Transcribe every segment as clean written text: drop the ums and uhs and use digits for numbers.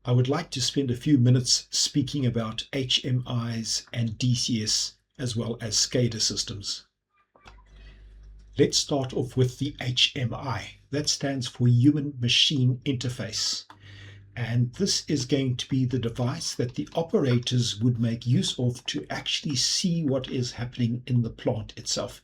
I would like to spend a few minutes speaking about HMIs and DCS as well as SCADA systems. Let's start off with the HMI. That stands for Human Machine Interface. And this is going to be the device that the operators would make use of to actually see what is happening in the plant itself.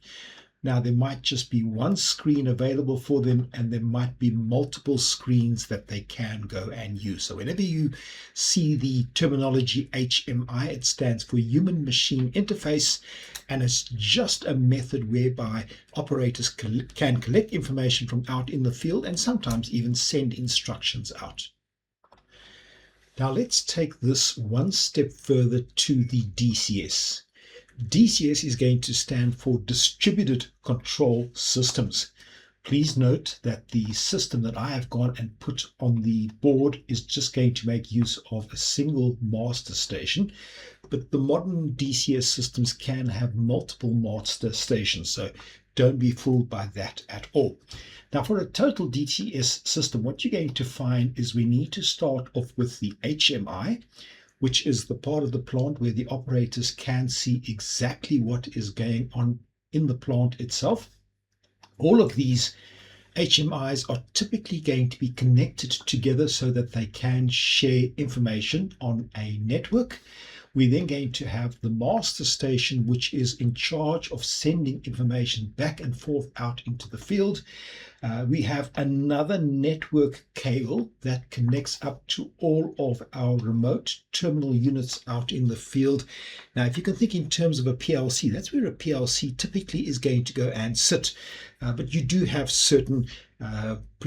Now, there might just be one screen available for them, and there might be multiple screens that they can go and use. So whenever you see the terminology HMI, it stands for Human Machine Interface, and it's just a method whereby operators can collect information from out in the field and sometimes even send instructions out. Now let's take this one step further to the DCS. DCS is going to stand for Distributed Control Systems. Please note that the system that I have gone and put on the board is just going to make use of a single master station, but the modern DCS systems can have multiple master stations, so don't be fooled by that at all. Now, for a total DCS system, what you're going to find is we need to start off with the HMI, which is the part of the plant where the operators can see exactly what is going on in the plant itself. All of these HMIs are typically going to be connected together so that they can share information on a network. We're then going to have the master station, which is in charge of sending information back and forth out into the field. We have another network cable that connects up to all of our remote terminal units out in the field. Now, if you can think in terms of a PLC, that's where a PLC typically is going to go and sit. But you do have certain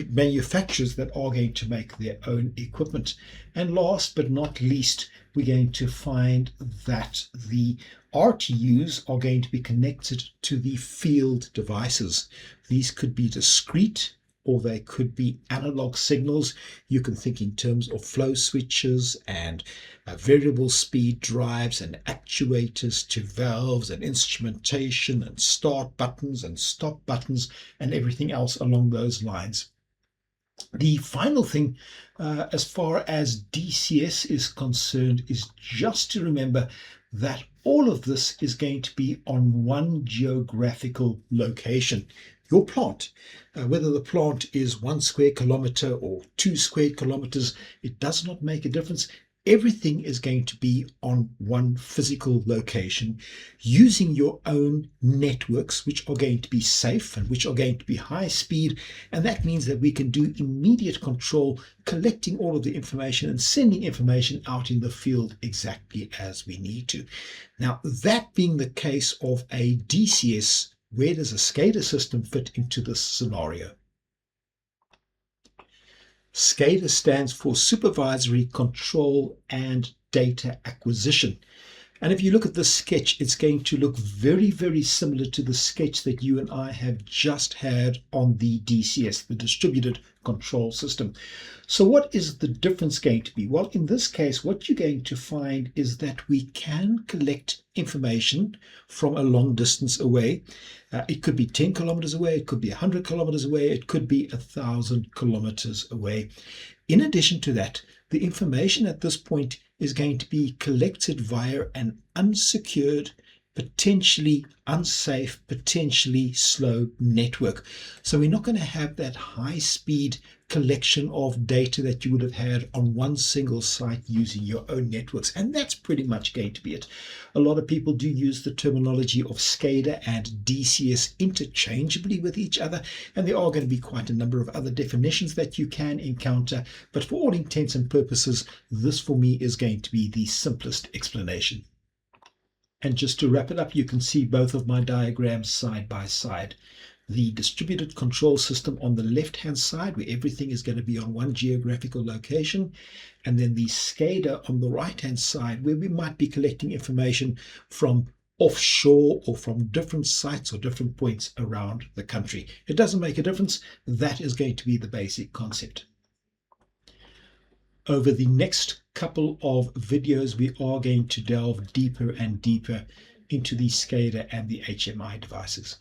manufacturers that are going to make their own equipment. And last but not least, we're going to find that the RTUs are going to be connected to the field devices. These could be discrete or they could be analog signals. You can think in terms of flow switches and variable speed drives and actuators to valves and instrumentation and start buttons and stop buttons and everything else along those lines. The final thing as far as DCS is concerned is just to remember that all of this is going to be on one geographical location. Your plant, whether the plant is 1 square kilometer or 2 square kilometers, it does not make a difference. Everything is going to be on one physical location using your own networks, which are going to be safe and which are going to be high speed. And that means that we can do immediate control, collecting all of the information and sending information out in the field exactly as we need to. Now, that being the case of a DCS, where does a SCADA system fit into this scenario? SCADA stands for Supervisory, Control and Data Acquisition. And if you look at this sketch, it's going to look very, very similar to the sketch that you and I have just had on the DCS, the Distributed Control System. So what is the difference going to be? Well, in this case, what you're going to find is that we can collect information from a long distance away. It could be 10 kilometers away, it could be 100 kilometers away, it could be 1,000 kilometers away. In addition to that, the information at this point is going to be collected via an unsecured, potentially unsafe, potentially slow network. So we're not going to have that high speed collection of data that you would have had on one single site using your own networks. And that's pretty much going to be it. A lot of people do use the terminology of SCADA and DCS interchangeably with each other. And there are going to be quite a number of other definitions that you can encounter. But for all intents and purposes, this for me is going to be the simplest explanation. And just to wrap it up, you can see both of my diagrams side by side. The distributed control system on the left-hand side, where everything is going to be on one geographical location, and then the SCADA on the right-hand side, where we might be collecting information from offshore or from different sites or different points around the country. It doesn't make a difference. That is going to be the basic concept. Over the next couple of videos, we are going to delve deeper and deeper into the SCADA and the HMI devices.